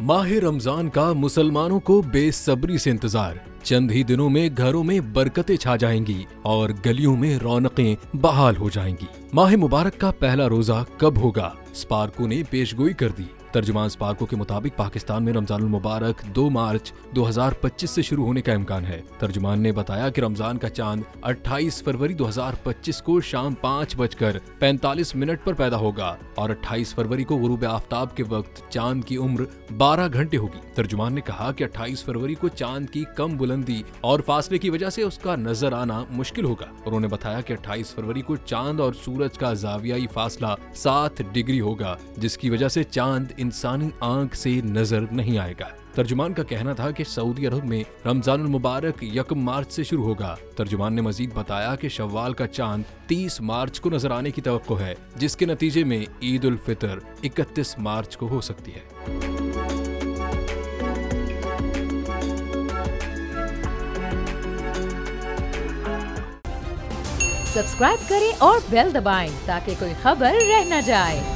माह रमजान का मुसलमानों को बेसब्री से इंतजार। चंद ही दिनों में घरों में बरकतें छा जाएंगी और गलियों में रौनकें बहाल हो जाएंगी। माह मुबारक का पहला रोजा कब होगा? स्पार्को ने पेशगोई कर दी। तर्जुमान स्पार्को के मुताबिक पाकिस्तान में रमजानुल मुबारक 2 मार्च 2025 से शुरू होने का इम्कान है। तर्जुमान ने बताया कि रमजान का चांद 28 फरवरी 2025 को शाम 5:45 पर पैदा होगा और 28 फरवरी को गुरूब आफ्ताब के वक्त चांद की उम्र 12 घंटे होगी। तर्जुमान ने कहा कि 28 फरवरी को चांद की कम बुलंदी और फासले की वजह से उसका नजर आना मुश्किल होगा। उन्होंने बताया कि 28 फरवरी को चांद और सूरज का जावियाई फासला 7 डिग्री होगा, जिसकी वजह से चांद इंसानी आंख से नजर नहीं आएगा। तर्जुमान का कहना था कि सऊदी अरब में रमजानुल मुबारक 1 मार्च से शुरू होगा। तर्जुमान ने मजीद बताया कि शव्वाल का चांद 30 मार्च को नजर आने की तवक्को है, जिसके नतीजे में ईद उल फितर 31 मार्च को हो सकती है। सब्सक्राइब करें और बेल दबाएं ताकि कोई खबर रह न जाए।